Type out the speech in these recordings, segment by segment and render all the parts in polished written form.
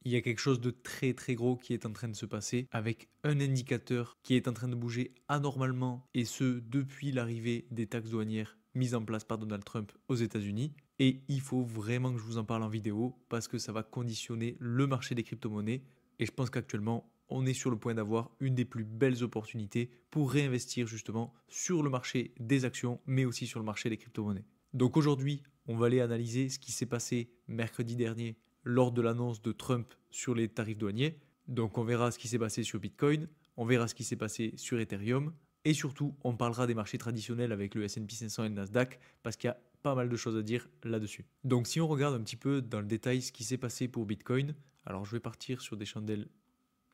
il y a quelque chose de très très gros qui est en train de se passer avec un indicateur qui est en train de bouger anormalement et ce depuis l'arrivée des taxes douanières mises en place par Donald Trump aux États-Unis. Et il faut vraiment que je vous en parle en vidéo parce que ça va conditionner le marché des crypto-monnaies. Et je pense qu'actuellement, on est sur le point d'avoir une des plus belles opportunités pour réinvestir justement sur le marché des actions, mais aussi sur le marché des crypto-monnaies. Donc aujourd'hui, on va aller analyser ce qui s'est passé mercredi dernier lors de l'annonce de Trump sur les tarifs douaniers. Donc on verra ce qui s'est passé sur Bitcoin, on verra ce qui s'est passé sur Ethereum, et surtout on parlera des marchés traditionnels avec le S&P 500 et le Nasdaq, parce qu'il y a pas mal de choses à dire là-dessus. Donc si on regarde un petit peu dans le détail ce qui s'est passé pour Bitcoin, alors je vais partir sur des chandelles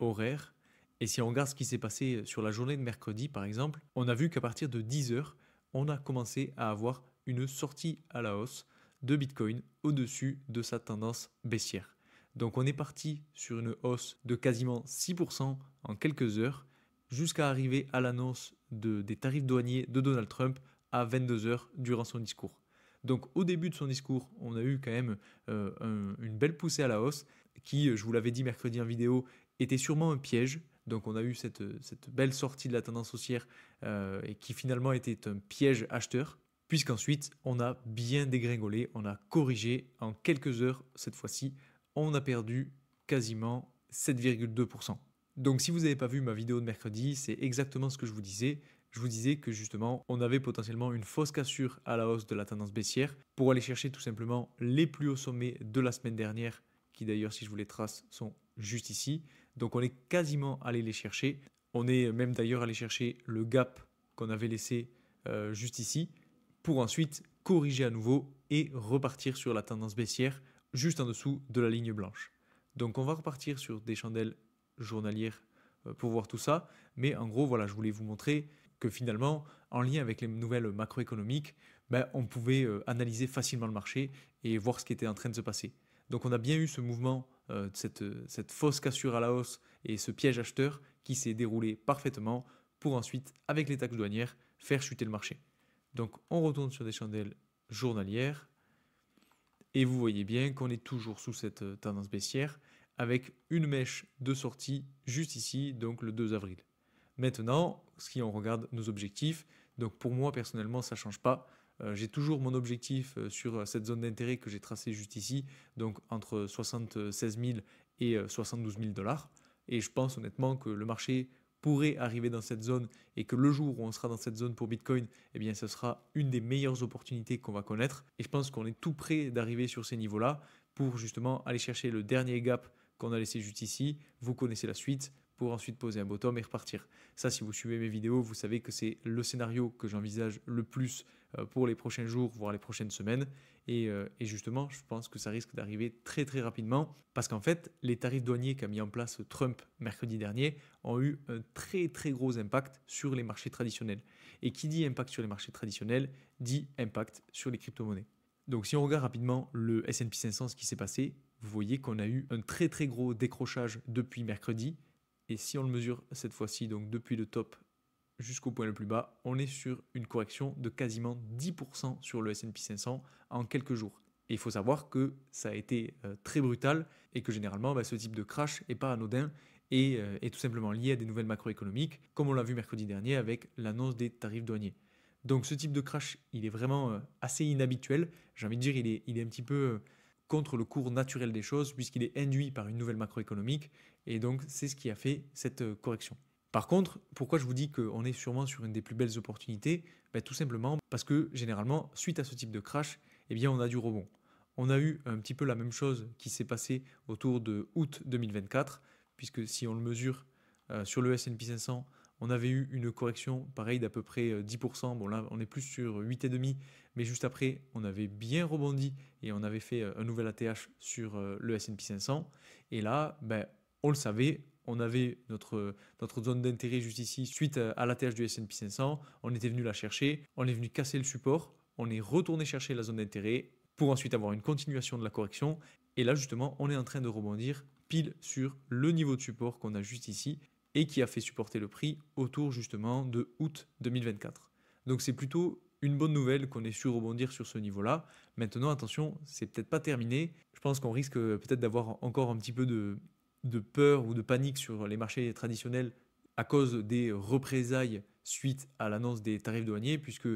horaires, et si on regarde ce qui s'est passé sur la journée de mercredi par exemple, on a vu qu'à partir de 10 heures, on a commencé à avoir une sortie à la hausse de Bitcoin au-dessus de sa tendance baissière. Donc on est parti sur une hausse de quasiment 6% en quelques heures jusqu'à arriver à l'annonce des tarifs douaniers de Donald Trump à 22 heures durant son discours. Donc au début de son discours, on a eu quand même une belle poussée à la hausse qui, je vous l'avais dit mercredi en vidéo, était sûrement un piège. Donc on a eu cette belle sortie de la tendance haussière et qui finalement était un piège acheteur, puisqu'ensuite on a bien dégringolé, on a corrigé en quelques heures cette fois-ci, on a perdu quasiment 7,2%. Donc si vous n'avez pas vu ma vidéo de mercredi, c'est exactement ce que je vous disais. Je vous disais que justement, on avait potentiellement une fausse cassure à la hausse de la tendance baissière pour aller chercher tout simplement les plus hauts sommets de la semaine dernière, qui d'ailleurs, si je vous les trace, sont juste ici. Donc on est quasiment allé les chercher. On est même d'ailleurs allé chercher le gap qu'on avait laissé juste ici pour ensuite corriger à nouveau et repartir sur la tendance baissière juste en dessous de la ligne blanche. Donc on va repartir sur des chandelles journalières pour voir tout ça. Mais en gros, voilà, je voulais vous montrer que finalement, en lien avec les nouvelles macroéconomiques, on pouvait analyser facilement le marché et voir ce qui était en train de se passer. Donc on a bien eu ce mouvement, cette fausse cassure à la hausse et ce piège acheteur qui s'est déroulé parfaitement pour ensuite, avec les taxes douanières, faire chuter le marché. Donc on retourne sur des chandelles journalières et vous voyez bien qu'on est toujours sous cette tendance baissière avec une mèche de sortie juste ici, donc le 2 avril. Maintenant, si on regarde nos objectifs, donc pour moi personnellement ça ne change pas. J'ai toujours mon objectif sur cette zone d'intérêt que j'ai tracée juste ici, donc entre 76 000 et 72 000 dollars. Et je pense honnêtement que le marché pourrait arriver dans cette zone et que le jour où on sera dans cette zone pour Bitcoin, eh bien, ce sera une des meilleures opportunités qu'on va connaître. Et je pense qu'on est tout près d'arriver sur ces niveaux-là pour justement aller chercher le dernier gap qu'on a laissé juste ici. Vous connaissez la suite pour ensuite poser un bottom et repartir. Ça, si vous suivez mes vidéos, vous savez que c'est le scénario que j'envisage le plus pour les prochains jours, voire les prochaines semaines. Et justement, je pense que ça risque d'arriver très très rapidement parce qu'en fait, les tarifs douaniers qu'a mis en place Trump mercredi dernier ont eu un très très gros impact sur les marchés traditionnels. Et qui dit impact sur les marchés traditionnels, dit impact sur les crypto-monnaies. Donc si on regarde rapidement le S&P 500, ce qui s'est passé, vous voyez qu'on a eu un très très gros décrochage depuis mercredi. Et si on le mesure cette fois-ci, donc depuis le top jusqu'au point le plus bas, on est sur une correction de quasiment 10% sur le S&P 500 en quelques jours. Et il faut savoir que ça a été très brutal et que généralement, ce type de crash n'est pas anodin et est tout simplement lié à des nouvelles macroéconomiques, comme on l'a vu mercredi dernier avec l'annonce des tarifs douaniers. Donc ce type de crash, il est vraiment assez inhabituel. J'ai envie de dire, il est un petit peu contre le cours naturel des choses, puisqu'il est induit par une nouvelle macroéconomique, et donc c'est ce qui a fait cette correction. Par contre, pourquoi je vous dis qu'on est sûrement sur une des plus belles opportunités? Tout simplement parce que généralement, suite à ce type de crash, eh bien, on a du rebond. On a eu un petit peu la même chose qui s'est passé autour de août 2024, puisque si on le mesure sur le S&P 500, on avait eu une correction pareil d'à peu près 10%. Bon là, on est plus sur 8,5%, mais juste après, on avait bien rebondi et on avait fait un nouvel ATH sur le S&P 500. Et là, on le savait, on avait notre zone d'intérêt juste ici suite à l'ATH du S&P 500. On était venu la chercher, on est venu casser le support, on est retourné chercher la zone d'intérêt pour ensuite avoir une continuation de la correction. Et là, justement, on est en train de rebondir pile sur le niveau de support qu'on a juste ici et qui a fait supporter le prix autour justement de août 2024. Donc c'est plutôt une bonne nouvelle qu'on ait su rebondir sur ce niveau-là. Maintenant, attention, c'est peut-être pas terminé. Je pense qu'on risque peut-être d'avoir encore un petit peu de peur ou de panique sur les marchés traditionnels à cause des représailles suite à l'annonce des tarifs douaniers, puisque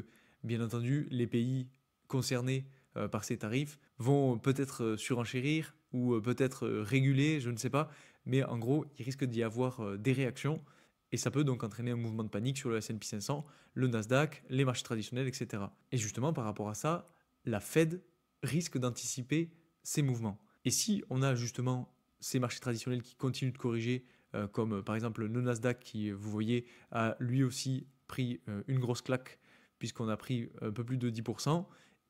bien entendu, les pays concernés par ces tarifs vont peut-être surenchérir ou peut-être réguler, je ne sais pas, mais en gros, il risque d'y avoir des réactions et ça peut donc entraîner un mouvement de panique sur le S&P 500, le Nasdaq, les marchés traditionnels, etc. Et justement, par rapport à ça, la Fed risque d'anticiper ces mouvements. Et si on a justement ces marchés traditionnels qui continuent de corriger, comme par exemple le Nasdaq qui, vous voyez, a lui aussi pris une grosse claque puisqu'on a pris un peu plus de 10%,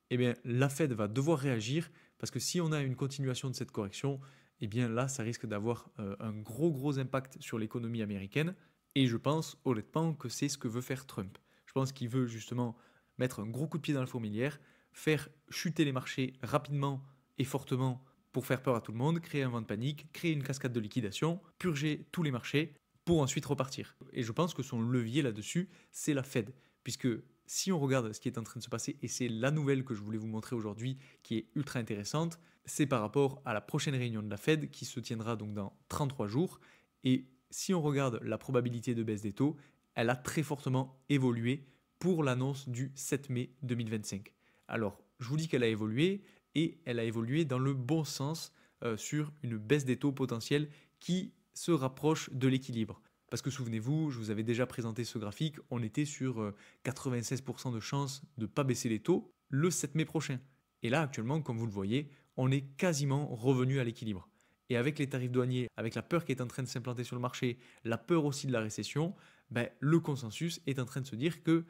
eh bien la Fed va devoir réagir parce que si on a une continuation de cette correction, eh bien là, ça risque d'avoir un gros impact sur l'économie américaine. Et je pense honnêtement que c'est ce que veut faire Trump. Je pense qu'il veut justement mettre un gros coup de pied dans la fourmilière, faire chuter les marchés rapidement et fortement pour faire peur à tout le monde, créer un vent de panique, créer une cascade de liquidation, purger tous les marchés pour ensuite repartir. Et je pense que son levier là-dessus, c'est la Fed. Puisque si on regarde ce qui est en train de se passer, et c'est la nouvelle que je voulais vous montrer aujourd'hui qui est ultra intéressante, c'est par rapport à la prochaine réunion de la Fed qui se tiendra donc dans 33 jours. Et si on regarde la probabilité de baisse des taux, elle a très fortement évolué pour l'annonce du 7 mai 2025. Alors, je vous dis qu'elle a évolué et elle a évolué dans le bon sens sur une baisse des taux potentiels qui se rapproche de l'équilibre. Parce que souvenez-vous, je vous avais déjà présenté ce graphique, on était sur 96% de chances de ne pas baisser les taux le 7 mai prochain. Et là, actuellement, comme vous le voyez, on est quasiment revenu à l'équilibre. Et avec les tarifs douaniers, avec la peur qui est en train de s'implanter sur le marché, la peur aussi de la récession, ben, le consensus est en train de se dire que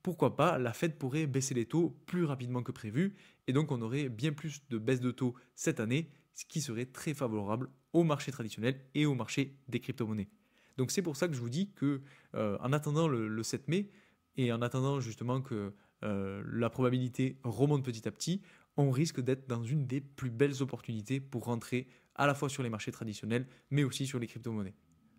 pourquoi pas la Fed pourrait baisser les taux plus rapidement que prévu et donc on aurait bien plus de baisse de taux cette année, ce qui serait très favorable au marché traditionnel et au marché des crypto-monnaies. Donc c'est pour ça que je vous dis que en attendant le 7 mai et en attendant justement que la probabilité remonte petit à petit, on risque d'être dans une des plus belles opportunités pour rentrer à la fois sur les marchés traditionnels, mais aussi sur les crypto-monnaies.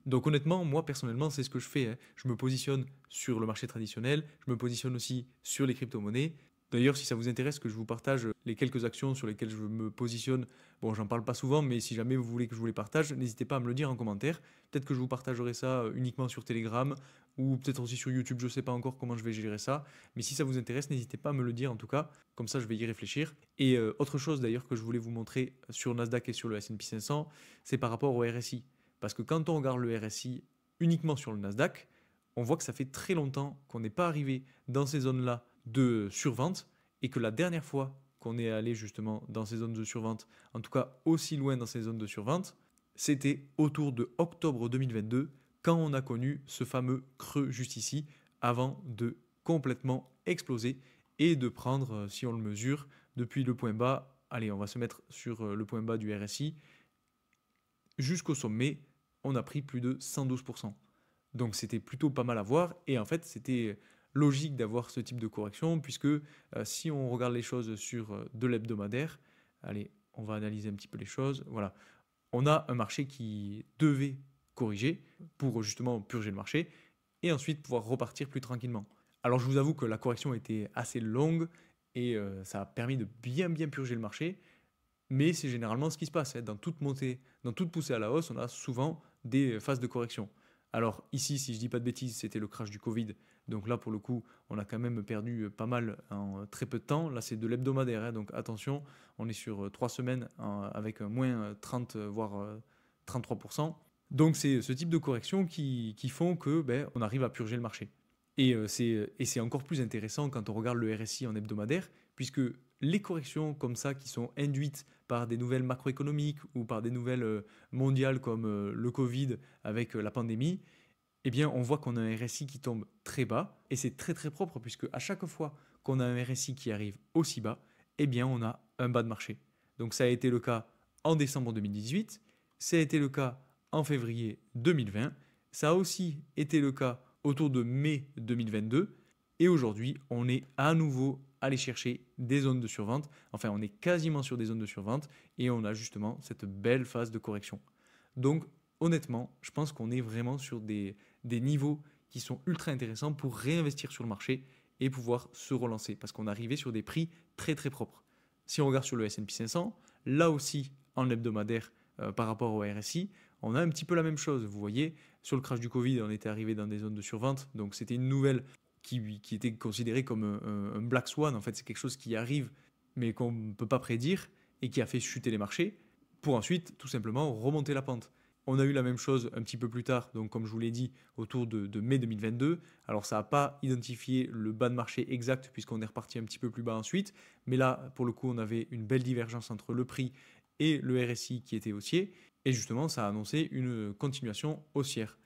Donc honnêtement, moi personnellement, c'est ce que je fais, hein. Je me positionne sur le marché traditionnel, je me positionne aussi sur les crypto-monnaies. D'ailleurs, si ça vous intéresse que je vous partage les quelques actions sur lesquelles je me positionne, bon, j'en parle pas souvent, mais si jamais vous voulez que je vous les partage, n'hésitez pas à me le dire en commentaire. Peut-être que je vous partagerai ça uniquement sur Telegram ou peut-être aussi sur YouTube, je ne sais pas encore comment je vais gérer ça. Mais si ça vous intéresse, n'hésitez pas à me le dire en tout cas, comme ça je vais y réfléchir. Et autre chose d'ailleurs que je voulais vous montrer sur Nasdaq et sur le S&P 500, c'est par rapport au RSI. Parce que quand on regarde le RSI uniquement sur le Nasdaq, on voit que ça fait très longtemps qu'on n'est pas arrivé dans ces zones-là de survente et que la dernière fois qu'on est allé justement dans ces zones de survente, en tout cas aussi loin dans ces zones de survente, c'était autour de octobre 2022 quand on a connu ce fameux creux juste ici avant de complètement exploser et de prendre, si on le mesure, depuis le point bas, allez, on va se mettre sur le point bas du RSI, jusqu'au sommet, on a pris plus de 112%. Donc c'était plutôt pas mal à voir et en fait c'était logique d'avoir ce type de correction puisque si on regarde les choses sur de l'hebdomadaire, allez, on va analyser un petit peu les choses. Voilà, on a un marché qui devait corriger pour justement purger le marché et ensuite pouvoir repartir plus tranquillement. Alors je vous avoue que la correction était assez longue et ça a permis de bien purger le marché, mais c'est généralement ce qui se passe, hein. Dans toute montée, dans toute poussée à la hausse, on a souvent des phases de correction. Alors ici, si je dis pas de bêtises, c'était le crash du Covid. Donc là, pour le coup, on a quand même perdu pas mal en très peu de temps. Là, c'est de l'hebdomadaire, hein, donc attention, on est sur 3 semaines avec un moins 30, voire 33%. Donc c'est ce type de correction qui font que ben, on arrive à purger le marché. Et c'est encore plus intéressant quand on regarde le RSI en hebdomadaire, puisque les corrections comme ça qui sont induites par des nouvelles macroéconomiques ou par des nouvelles mondiales comme le Covid avec la pandémie, eh bien on voit qu'on a un RSI qui tombe très bas et c'est très propre puisque à chaque fois qu'on a un RSI qui arrive aussi bas, eh bien on a un bas de marché. Donc ça a été le cas en décembre 2018, ça a été le cas en février 2020, ça a aussi été le cas autour de mai 2022 et aujourd'hui on est à nouveau aller chercher des zones de survente. Enfin, on est quasiment sur des zones de survente et on a justement cette belle phase de correction. Donc, honnêtement, je pense qu'on est vraiment sur des niveaux qui sont ultra intéressants pour réinvestir sur le marché et pouvoir se relancer parce qu'on arrivait sur des prix très très propres. Si on regarde sur le S&P 500, là aussi en hebdomadaire par rapport au RSI, on a un petit peu la même chose. Vous voyez, sur le crash du Covid, on était arrivé dans des zones de survente, donc c'était une nouvelle qui était considérée comme un black swan. En fait, c'est quelque chose qui arrive mais qu'on ne peut pas prédire et qui a fait chuter les marchés pour ensuite tout simplement remonter la pente. On a eu la même chose un petit peu plus tard, donc comme je vous l'ai dit, autour de mai 2022. Alors ça n'a pas identifié le bas de marché exact puisqu'on est reparti un petit peu plus bas ensuite, mais là, pour le coup, on avait une belle divergence entre le prix et le RSI qui était haussier, et justement, ça a annoncé une continuation haussière.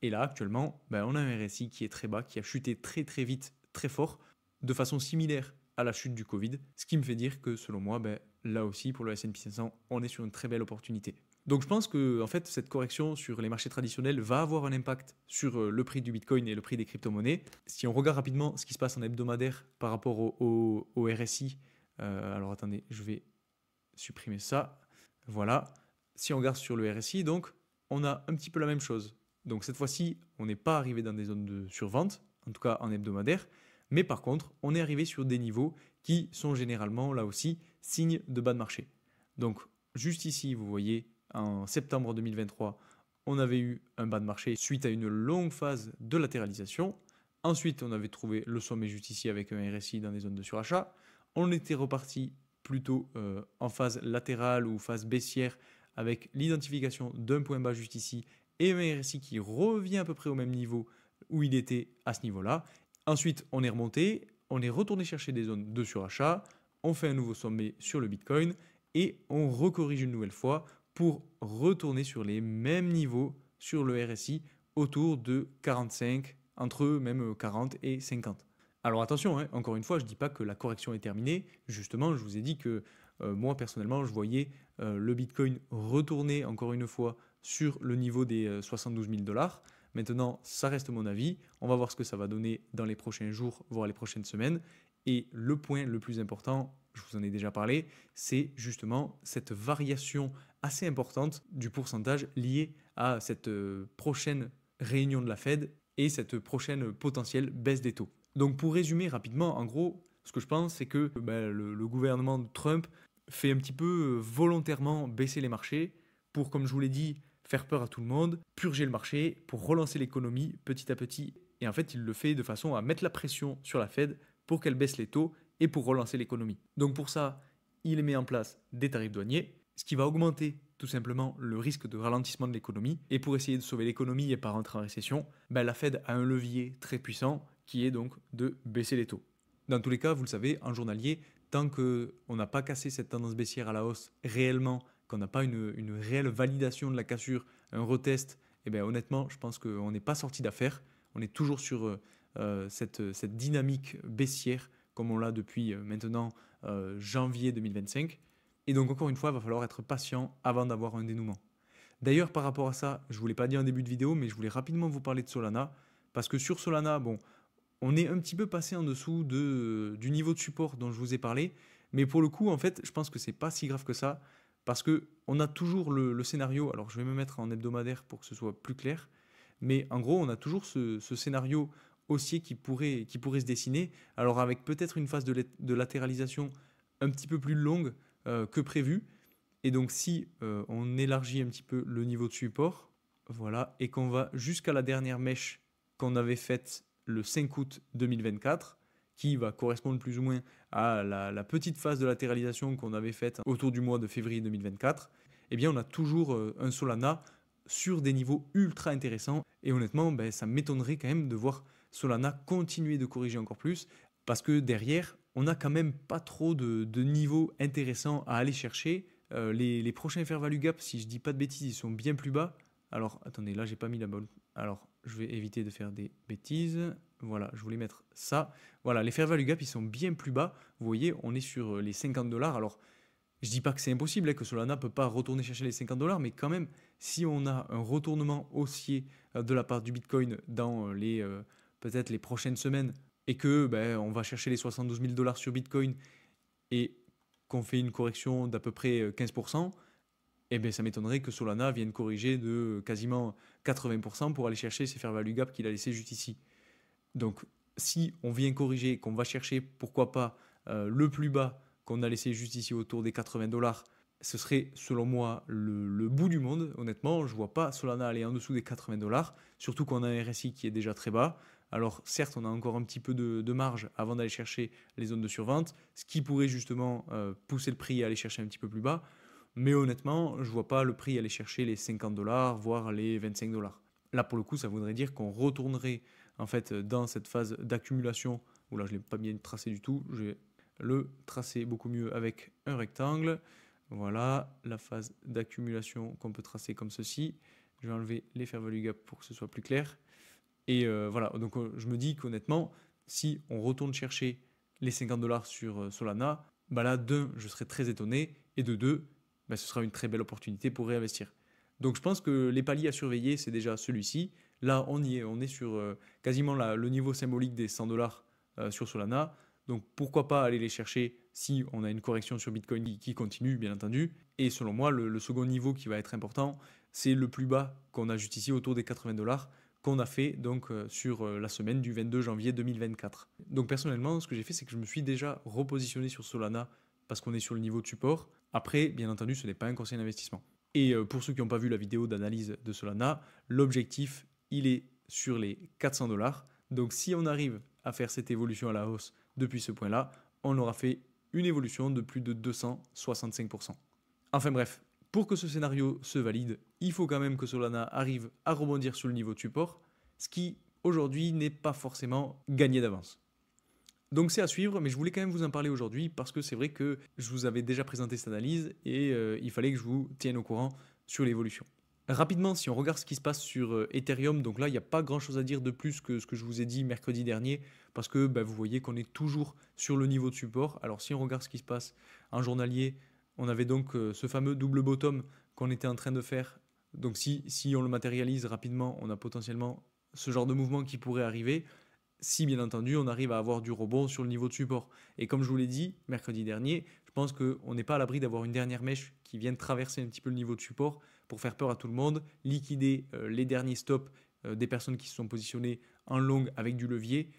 Et là, actuellement, on a un RSI qui est très bas, qui a chuté très très vite, très fort, de façon similaire à la chute du Covid, ce qui me fait dire que selon moi, là aussi, pour le S&P 500, on est sur une très belle opportunité. Donc je pense que en fait, cette correction sur les marchés traditionnels va avoir un impact sur le prix du Bitcoin et le prix des crypto-monnaies. Si on regarde rapidement ce qui se passe en hebdomadaire par rapport au RSI, alors attendez, je vais supprimer ça. Voilà. Si on regarde sur le RSI, donc, on a un petit peu la même chose. Donc cette fois-ci, on n'est pas arrivé dans des zones de survente, en tout cas en hebdomadaire, mais par contre, on est arrivé sur des niveaux qui sont généralement, là aussi, signes de bas de marché. Donc juste ici, vous voyez, en septembre 2023, on avait eu un bas de marché suite à une longue phase de latéralisation. Ensuite, on avait trouvé le sommet juste ici avec un RSI dans des zones de surachat. On était reparti plutôt en phase latérale ou phase baissière avec l'identification d'un point bas juste ici et un RSI qui revient à peu près au même niveau où il était à ce niveau-là. Ensuite, on est remonté, on est retourné chercher des zones de surachat, on fait un nouveau sommet sur le Bitcoin et on recorrige une nouvelle fois pour retourner sur les mêmes niveaux sur le RSI autour de 45, entre même 40 et 50. Alors attention, hein, encore une fois, je ne dis pas que la correction est terminée. Justement, je vous ai dit que moi, personnellement, je voyais le Bitcoin retourner encore une fois sur le niveau des 72 000 $. Maintenant, ça reste mon avis. On va voir ce que ça va donner dans les prochains jours, voire les prochaines semaines. Et le point le plus important, je vous en ai déjà parlé, c'est justement cette variation assez importante du pourcentage lié à cette prochaine réunion de la Fed et cette prochaine potentielle baisse des taux. Donc pour résumer rapidement, en gros, ce que je pense, c'est que le gouvernement de Trump fait un petit peu volontairement baisser les marchés pour, comme je vous l'ai dit, faire peur à tout le monde, purger le marché, pour relancer l'économie petit à petit. Et en fait, il le fait de façon à mettre la pression sur la Fed pour qu'elle baisse les taux et pour relancer l'économie. Donc pour ça, il met en place des tarifs douaniers, ce qui va augmenter tout simplement le risque de ralentissement de l'économie. Et pour essayer de sauver l'économie et pas rentrer en récession, la Fed a un levier très puissant qui est donc de baisser les taux. Dans tous les cas, vous le savez, en journalier, tant qu'on n'a pas cassé cette tendance baissière à la hausse réellement, qu'on n'a pas une réelle validation de la cassure, un retest, honnêtement, je pense qu'on n'est pas sorti d'affaire. On est toujours sur cette dynamique baissière comme on l'a depuis maintenant janvier 2025. Et donc encore une fois, il va falloir être patient avant d'avoir un dénouement. D'ailleurs, par rapport à ça, je ne vous l'ai pas dit en début de vidéo, mais je voulais rapidement vous parler de Solana. Parce que sur Solana, on est un petit peu passé en dessous du niveau de support dont je vous ai parlé. Mais pour le coup, en fait, je pense que c'est pas si grave que ça. Parce qu'on a toujours le scénario, alors je vais me mettre en hebdomadaire pour que ce soit plus clair. Mais en gros, on a toujours ce scénario haussier qui pourrait se dessiner. Alors avec peut-être une phase de latéralisation un petit peu plus longue que prévu. Et donc si on élargit un petit peu le niveau de support, voilà, et qu'on va jusqu'à la dernière mèche qu'on avait faite le 5 août 2024, qui va correspondre plus ou moins à la petite phase de latéralisation qu'on avait faite autour du mois de février 2024, eh bien on a toujours un Solana sur des niveaux ultra intéressants. Et honnêtement, ça m'étonnerait quand même de voir Solana continuer de corriger encore plus, parce que derrière, on n'a quand même pas trop de niveaux intéressants à aller chercher. Les prochains fair value gap, si je dis pas de bêtises, ils sont bien plus bas. Alors, attendez, là, j'ai pas mis la bonne. Alors, je vais éviter de faire des bêtises. Voilà, je voulais mettre ça. Voilà, les fair value gap, ils sont bien plus bas. Vous voyez, on est sur les 50 $. Alors, je dis pas que c'est impossible, que Solana peut pas retourner chercher les 50 $, mais quand même, si on a un retournement haussier de la part du Bitcoin dans peut-être les prochaines semaines, et que on va chercher les 72 000 $ sur Bitcoin et qu'on fait une correction d'à peu près 15%, ça m'étonnerait que Solana vienne corriger de quasiment 80% pour aller chercher ces fair value gap qu'il a laissé juste ici. Donc si on vient corriger, qu'on va chercher, pourquoi pas, le plus bas qu'on a laissé juste ici autour des 80 $, ce serait selon moi le bout du monde. Honnêtement, je ne vois pas Solana aller en dessous des 80 $, surtout qu'on a un RSI qui est déjà très bas. Alors certes, on a encore un petit peu de marge avant d'aller chercher les zones de survente, ce qui pourrait justement pousser le prix à aller chercher un petit peu plus bas. Mais honnêtement, je ne vois pas le prix aller chercher les 50 $, voire les 25 $. Là, pour le coup, ça voudrait dire qu'on retournerait en fait dans cette phase d'accumulation, où là, je ne l'ai pas bien tracé du tout. Je vais le tracer beaucoup mieux avec un rectangle. Voilà la phase d'accumulation qu'on peut tracer comme ceci. Je vais enlever les fair value gap pour que ce soit plus clair. Et voilà, donc je me dis qu'honnêtement, si on retourne chercher les 50 $ sur Solana, bah là, d'un, je serais très étonné, et de deux, bah, ce sera une très belle opportunité pour réinvestir. Donc je pense que les paliers à surveiller, c'est déjà celui-ci. Là, on y est, on est sur quasiment le niveau symbolique des 100 $ sur Solana. Donc pourquoi pas aller les chercher si on a une correction sur Bitcoin qui continue, bien entendu. Et selon moi, le second niveau qui va être important, c'est le plus bas qu'on a juste ici, autour des 80 $ qu'on a fait donc sur la semaine du 22 janvier 2024. Donc personnellement, ce que j'ai fait, c'est que je me suis déjà repositionné sur Solana parce qu'on est sur le niveau de support. Après, bien entendu, ce n'est pas un conseil d'investissement. Et pour ceux qui n'ont pas vu la vidéo d'analyse de Solana, l'objectif, il est sur les 400 $. Donc si on arrive à faire cette évolution à la hausse depuis ce point-là, on aura fait une évolution de plus de 265%. Enfin bref, pour que ce scénario se valide, il faut quand même que Solana arrive à rebondir sur le niveau de support, ce qui aujourd'hui n'est pas forcément gagné d'avance. Donc c'est à suivre, mais je voulais quand même vous en parler aujourd'hui parce que c'est vrai que je vous avais déjà présenté cette analyse et il fallait que je vous tienne au courant sur l'évolution. Rapidement, si on regarde ce qui se passe sur Ethereum, donc là, il n'y a pas grand-chose à dire de plus que ce que je vous ai dit mercredi dernier, parce que vous voyez qu'on est toujours sur le niveau de support. Alors si on regarde ce qui se passe en journalier, on avait donc ce fameux double bottom qu'on était en train de faire. Donc si on le matérialise rapidement, on a potentiellement ce genre de mouvement qui pourrait arriver, si bien entendu on arrive à avoir du rebond sur le niveau de support. Et comme je vous l'ai dit mercredi dernier, je pense qu'on n'est pas à l'abri d'avoir une dernière mèche qui vienne traverser un petit peu le niveau de support pour faire peur à tout le monde, liquider les derniers stops des personnes qui se sont positionnées en long avec du levier,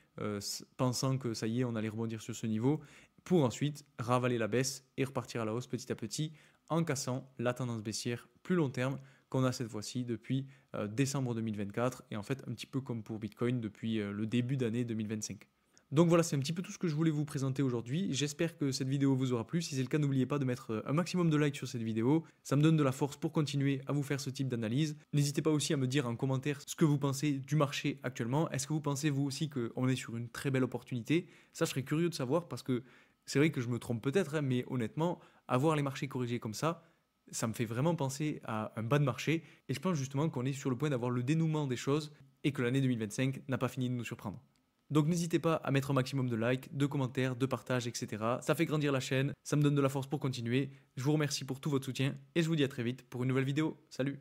pensant que ça y est, on allait rebondir sur ce niveau, pour ensuite ravaler la baisse et repartir à la hausse petit à petit en cassant la tendance baissière plus long terme qu'on a cette fois-ci depuis décembre 2024 et en fait un petit peu comme pour Bitcoin depuis le début d'année 2025. Donc voilà, c'est un petit peu tout ce que je voulais vous présenter aujourd'hui. J'espère que cette vidéo vous aura plu. Si c'est le cas, n'oubliez pas de mettre un maximum de likes sur cette vidéo. Ça me donne de la force pour continuer à vous faire ce type d'analyse. N'hésitez pas aussi à me dire en commentaire ce que vous pensez du marché actuellement. Est-ce que vous pensez vous aussi qu'on est sur une très belle opportunité? Ça, je serais curieux de savoir parce que c'est vrai que je me trompe peut-être, mais honnêtement, avoir les marchés corrigés comme ça me fait vraiment penser à un bas de marché. Et je pense justement qu'on est sur le point d'avoir le dénouement des choses et que l'année 2025 n'a pas fini de nous surprendre. Donc n'hésitez pas à mettre un maximum de likes, de commentaires, de partages, etc. Ça fait grandir la chaîne, ça me donne de la force pour continuer. Je vous remercie pour tout votre soutien et je vous dis à très vite pour une nouvelle vidéo. Salut!